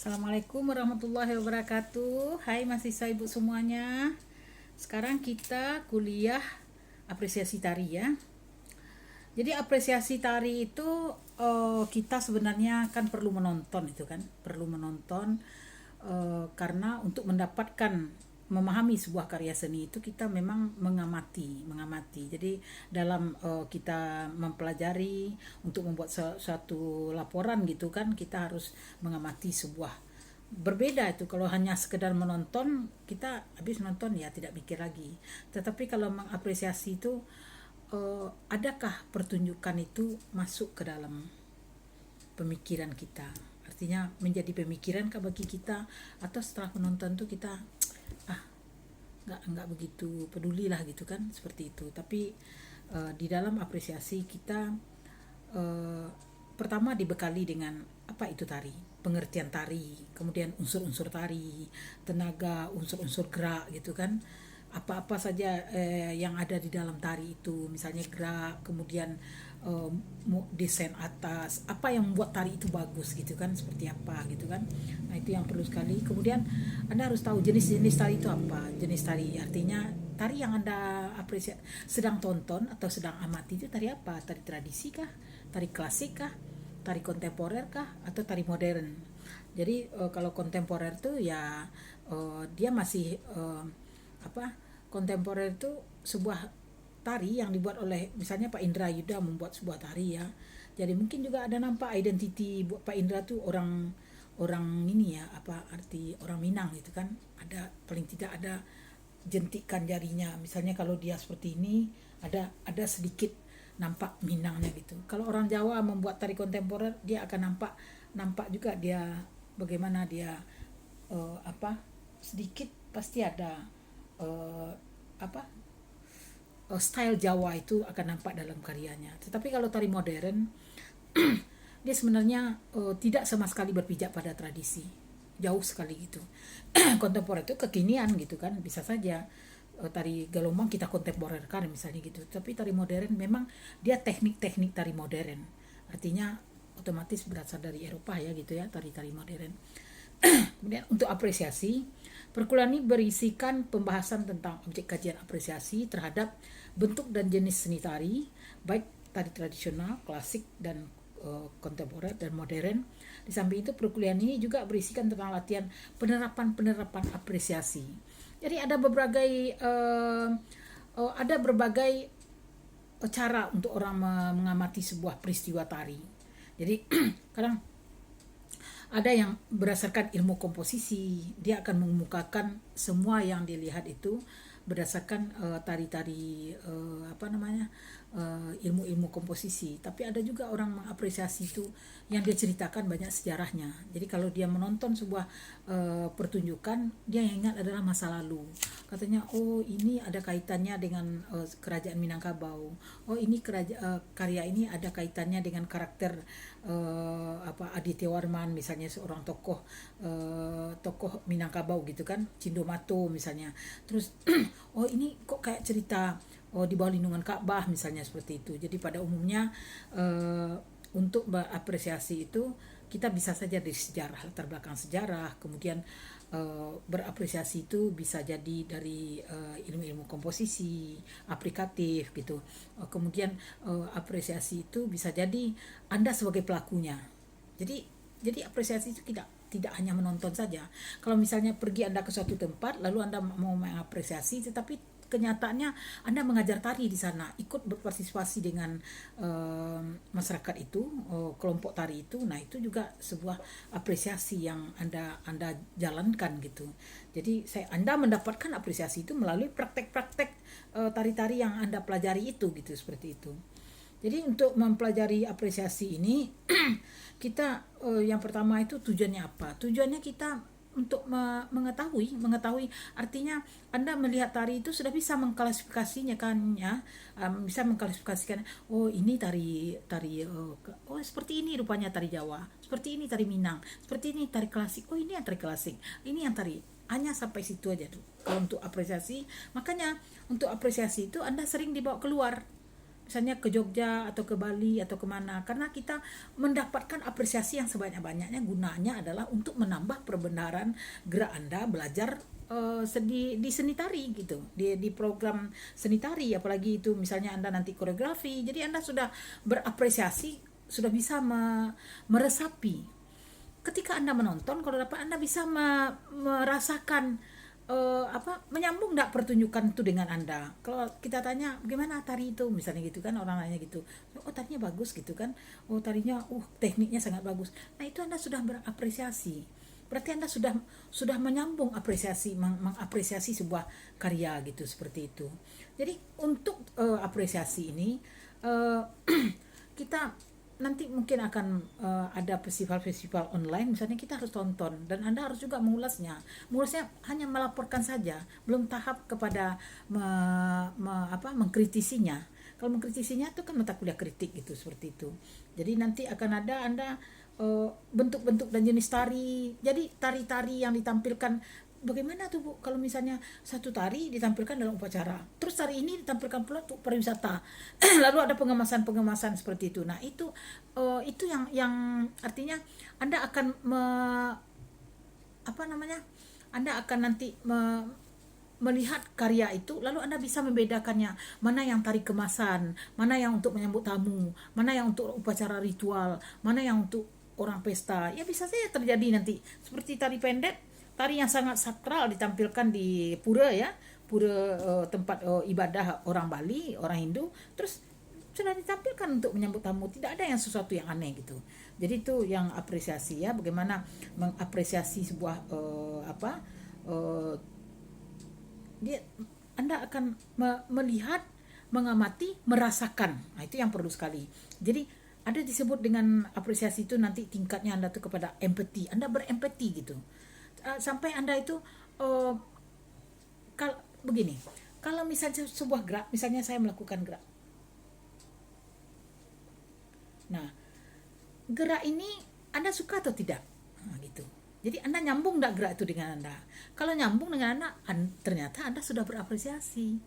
Assalamualaikum warahmatullahi wabarakatuh. Hai mahasiswa ibu semuanya. Sekarang kita kuliah apresiasi tari ya. Jadi apresiasi tari itu kita sebenarnya kan perlu menonton itu kan, perlu menonton karena untuk mendapatkan memahami sebuah karya seni itu kita memang mengamati. Jadi dalam kita mempelajari untuk membuat suatu laporan gitu kan, kita harus mengamati sebuah. Berbeda itu kalau hanya sekedar menonton, kita habis nonton ya tidak mikir lagi. Tetapi kalau mengapresiasi itu adakah pertunjukan itu masuk ke dalam pemikiran kita, artinya menjadi pemikiran bagi kita, atau setelah menonton tuh kita ah nggak begitu peduli lah gitu kan, seperti itu. Tapi di dalam apresiasi kita uh, pertama dibekali dengan apa itu tari, pengertian tari, kemudian unsur-unsur tari, tenaga, unsur-unsur gerak gitu kan, apa-apa saja yang ada di dalam tari itu, misalnya gerak, kemudian eh, desain atas, apa yang membuat tari itu bagus gitu kan, seperti apa gitu kan. Nah itu yang perlu sekali. Kemudian Anda harus tahu jenis-jenis tari itu apa. Jenis tari artinya tari yang Anda apresiasi, sedang tonton atau sedang amati itu tari apa? Tari tradisi kah? Tari klasik kah? Tari kontemporer kah? Atau tari modern? Jadi kalau kontemporer tuh ya dia masih apa, kontemporer itu sebuah tari yang dibuat oleh misalnya Pak Indra Yuda membuat sebuah tari ya. Jadi mungkin juga ada nampak identiti buat Pak Indra tuh orang orang ini ya, apa arti orang Minang gitu kan. Ada paling tidak ada jentikan jarinya. Misalnya kalau dia seperti ini ada sedikit nampak Minangnya gitu. Kalau orang Jawa membuat tari kontemporer dia akan nampak nampak juga dia bagaimana dia apa sedikit pasti ada uh, apa style Jawa itu akan nampak dalam karyanya. Tetapi kalau tari modern dia sebenarnya tidak sama sekali berpijak pada tradisi, jauh sekali gitu. Kontemporer itu kekinian gitu kan, bisa saja tari Galomang kita kontemporerkan misalnya gitu. Tapi tari modern memang dia teknik-teknik tari modern, artinya otomatis berasal dari Eropa ya gitu ya, tari-tari modern. Kemudian untuk apresiasi, perkuliahan ini berisikan pembahasan tentang objek kajian apresiasi terhadap bentuk dan jenis seni tari, baik tari tradisional, klasik, dan kontemporer dan modern. Di samping itu perkuliahan ini juga berisikan tentang latihan penerapan apresiasi. Jadi ada berbagai cara untuk orang mengamati sebuah peristiwa tari. Jadi kadang ada yang berdasarkan ilmu komposisi, dia akan mengemukakan semua yang dilihat itu berdasarkan tari-tari ilmu-ilmu komposisi. Tapi ada juga orang mengapresiasi itu yang dia ceritakan banyak sejarahnya. Jadi kalau dia menonton sebuah pertunjukan, dia yang ingat adalah masa lalu. Katanya, oh ini ada kaitannya dengan kerajaan Minangkabau. Oh ini karya ini ada kaitannya dengan karakter Aditya Warman misalnya, seorang tokoh Minangkabau gitu kan, Cindomato misalnya. Terus oh ini kok kayak cerita di bawah lindungan Ka'bah misalnya, seperti itu. Jadi pada umumnya untuk berapresiasi itu kita bisa saja dari sejarah, latar belakang sejarah, kemudian berapresiasi itu bisa jadi dari ilmu-ilmu komposisi, aplikatif gitu. Kemudian apresiasi itu bisa jadi Anda sebagai pelakunya. Jadi apresiasi itu tidak hanya menonton saja. Kalau misalnya pergi Anda ke suatu tempat lalu Anda mau mengapresiasi, tetapi kenyataannya Anda mengajar tari di sana, ikut berpartisipasi dengan masyarakat itu, kelompok tari itu. Nah, itu juga sebuah apresiasi yang Anda jalankan gitu. Jadi Anda mendapatkan apresiasi itu melalui praktek-praktek tari-tari yang Anda pelajari itu gitu, seperti itu. Jadi untuk mempelajari apresiasi ini kita yang pertama itu tujuannya apa? Tujuannya kita untuk mengetahui artinya Anda melihat tari itu sudah bisa mengklasifikasinya kan ya, bisa mengklasifikasikan, oh ini tari oh seperti ini rupanya tari Jawa, seperti ini tari Minang, seperti ini tari klasik, oh ini yang tari klasik, ini yang tari, hanya sampai situ aja tuh kalau untuk apresiasi. Makanya untuk apresiasi itu Anda sering dibawa keluar. misalnya ke Jogja atau ke Bali atau kemana, karena kita mendapatkan apresiasi yang sebanyak-banyaknya. Gunanya adalah untuk menambah perbenaran gerak Anda belajar di seni tari gitu, di program seni tari, apalagi itu misalnya Anda nanti koreografi, jadi Anda sudah berapresiasi, sudah bisa meresapi. Ketika Anda menonton, kalau dapat Anda bisa merasakan menyambung enggak pertunjukan itu dengan Anda. Kalau kita tanya bagaimana tari itu misalnya gitu kan, orang nanya gitu, oh tarinya bagus gitu kan, oh tarinya tekniknya sangat bagus. Nah itu Anda sudah berapresiasi, berarti Anda sudah menyambung apresiasi, mengapresiasi sebuah karya gitu, seperti itu. Jadi untuk apresiasi ini kita nanti mungkin akan ada festival-festival online, misalnya kita harus tonton dan Anda harus juga mengulasnya. Mengulasnya hanya melaporkan saja, belum tahap kepada mengkritisinya. Kalau mengkritisinya itu kan mata kuliah kritik gitu, seperti itu. Jadi nanti akan ada Anda bentuk-bentuk dan jenis tari. Jadi tari-tari yang ditampilkan, bagaimana tuh Bu kalau misalnya satu tari ditampilkan dalam upacara, terus tari ini ditampilkan pula untuk pariwisata, lalu ada pengemasan seperti itu. Nah itu yang artinya Anda akan Anda akan nanti melihat karya itu, lalu Anda bisa membedakannya, mana yang tari kemasan, mana yang untuk menyambut tamu, mana yang untuk upacara ritual, mana yang untuk orang pesta. Ya bisa saja terjadi nanti seperti tari pendek, tari yang sangat sakral ditampilkan di pura ya, tempat ibadah orang Bali, orang Hindu, terus sudah ditampilkan untuk menyambut tamu, tidak ada yang sesuatu yang aneh gitu. Jadi itu yang apresiasi ya, bagaimana mengapresiasi sebuah Anda akan melihat, mengamati, merasakan. Nah itu yang perlu sekali. Jadi ada disebut dengan apresiasi itu nanti tingkatnya Anda tuh kepada empati, Anda berempati gitu. Sampai Anda itu begini, kalau misalnya sebuah gerak, misalnya saya melakukan gerak, nah gerak ini Anda suka atau tidak, gitu. Jadi Anda nyambung enggak gerak itu dengan Anda? Kalau nyambung dengan Anda, ternyata Anda sudah berapresiasi.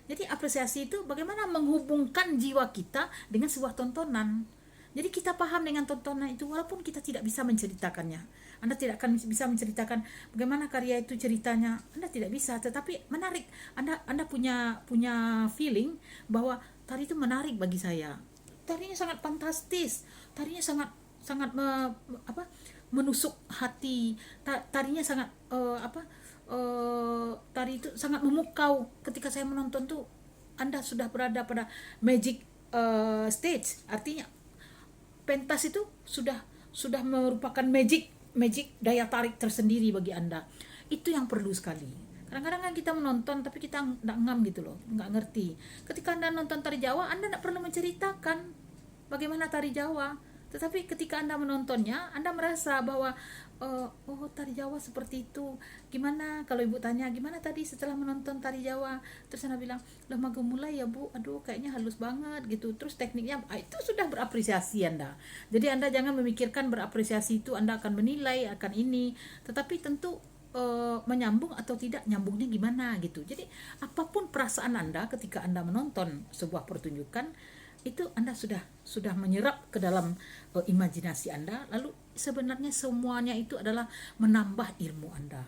Jadi apresiasi itu bagaimana menghubungkan jiwa kita dengan sebuah tontonan. Jadi kita paham dengan tontonan itu, walaupun kita tidak bisa menceritakannya. Anda tidak akan bisa menceritakan bagaimana karya itu ceritanya. Anda tidak bisa, tetapi menarik. Anda punya feeling bahwa tari itu menarik bagi saya. Tarinya sangat fantastis. Tarinya sangat menusuk hati. Tarinya sangat tari itu sangat memukau. Ketika saya menonton tuh, Anda sudah berada pada magic stage. Artinya pentas itu sudah merupakan magic daya tarik tersendiri bagi Anda. Itu yang perlu sekali. Kadang-kadang kan kita menonton tapi kita nggak ngam gitu loh, nggak ngerti. Ketika Anda nonton tari Jawa, Anda nggak perlu menceritakan bagaimana tari Jawa, tetapi ketika Anda menontonnya, Anda merasa bahwa tari Jawa seperti itu. Gimana kalau Ibu tanya, gimana tadi setelah menonton tari Jawa? Terus Anda bilang, "Lah mago mulai ya Bu, aduh kayaknya halus banget gitu." Terus tekniknya, itu sudah berapresiasi Anda. Jadi Anda jangan memikirkan berapresiasi itu Anda akan menilai, akan ini. Tetapi tentu menyambung atau tidak, nyambungnya gimana gitu. Jadi apapun perasaan Anda ketika Anda menonton sebuah pertunjukan, itu Anda sudah menyerap ke dalam imajinasi Anda, lalu sebenarnya semuanya itu adalah menambah ilmu Anda.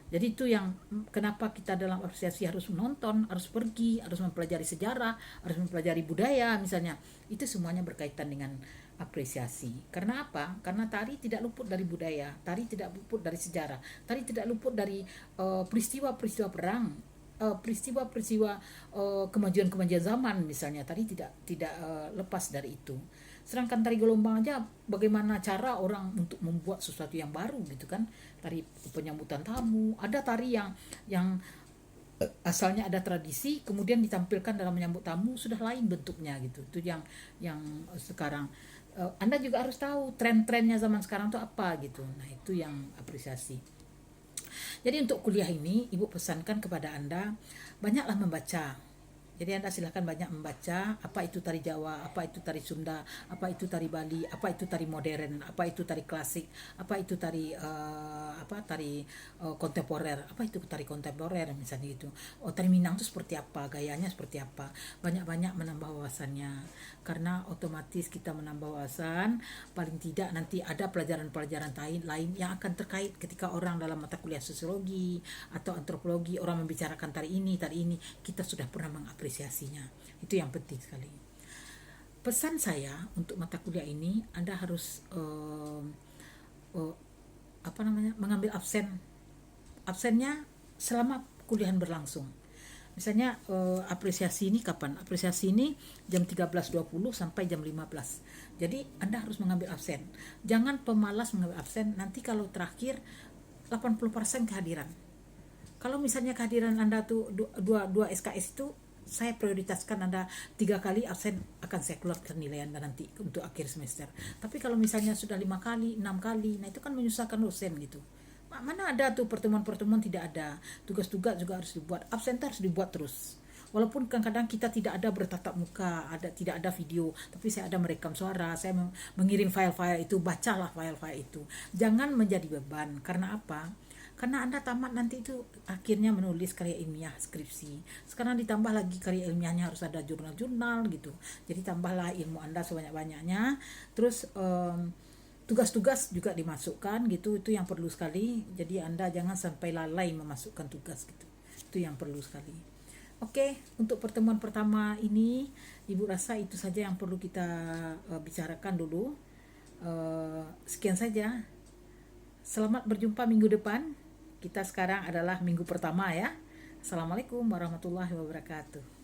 Jadi itu yang kenapa kita dalam apresiasi harus menonton, harus pergi, harus mempelajari sejarah, harus mempelajari budaya misalnya. Itu semuanya berkaitan dengan apresiasi. Karena apa? Karena tari tidak luput dari budaya, tari tidak luput dari sejarah, tari tidak luput dari peristiwa-peristiwa perang, peristiwa-peristiwa kemajuan-kemajuan zaman misalnya. Tari tidak lepas dari itu. Sedangkan tari gelombang aja, bagaimana cara orang untuk membuat sesuatu yang baru gitu kan. Tari penyambutan tamu, ada tari yang asalnya ada tradisi, kemudian ditampilkan dalam menyambut tamu sudah lain bentuknya gitu. Itu yang sekarang Anda juga harus tahu tren-trennya zaman sekarang itu apa gitu. Nah itu yang apresiasi. Jadi untuk kuliah ini Ibu pesankan kepada Anda, banyaklah membaca. Jadi Anda silahkan banyak membaca apa itu tari Jawa, apa itu tari Sunda, apa itu tari Bali, apa itu tari modern, apa itu tari klasik, apa itu tari kontemporer, apa itu tari kontemporer misalnya gitu. Oh, tari Minang itu seperti apa, gayanya seperti apa. Banyak-banyak menambah wawasannya. Karena otomatis kita menambah wawasan, paling tidak nanti ada pelajaran-pelajaran lain yang akan terkait ketika orang dalam mata kuliah sosiologi atau antropologi orang membicarakan tari ini, kita sudah pernah mengapresiasinya. Itu yang penting sekali. Pesan saya untuk mata kuliah ini, Anda harus mengambil absennya selama kuliahan berlangsung. Misalnya apresiasi ini kapan? Apresiasi ini jam 13.20 sampai jam 15. Jadi Anda harus mengambil absen. Jangan pemalas mengambil absen, nanti kalau terakhir 80% kehadiran. Kalau misalnya kehadiran Anda tuh dua SKS itu, saya prioritaskan Anda 3 kali absen, akan saya keluarkan nilai Anda nanti untuk akhir semester. Tapi kalau misalnya sudah 5 kali, 6 kali, nah itu kan menyusahkan dosen gitu. Mana ada tuh pertemuan-pertemuan, tidak ada. Tugas-tugas juga harus dibuat. Absen harus dibuat terus. Walaupun kadang-kadang kita tidak ada bertatap muka, tidak ada video, tapi saya ada merekam suara, saya mengirim file-file itu, bacalah file-file itu. Jangan menjadi beban. Karena apa? Karena Anda tamat nanti itu akhirnya menulis karya ilmiah, skripsi. Sekarang ditambah lagi karya ilmiahnya harus ada jurnal-jurnal gitu. Jadi tambahlah ilmu Anda sebanyak-banyaknya. Terus tugas-tugas juga dimasukkan gitu, itu yang perlu sekali. Jadi Anda jangan sampai lalai memasukkan tugas gitu, itu yang perlu sekali. Oke, untuk pertemuan pertama ini Ibu rasa itu saja yang perlu kita bicarakan dulu. Sekian saja, selamat berjumpa minggu depan. Kita sekarang adalah minggu pertama ya. Assalamualaikum warahmatullahi wabarakatuh.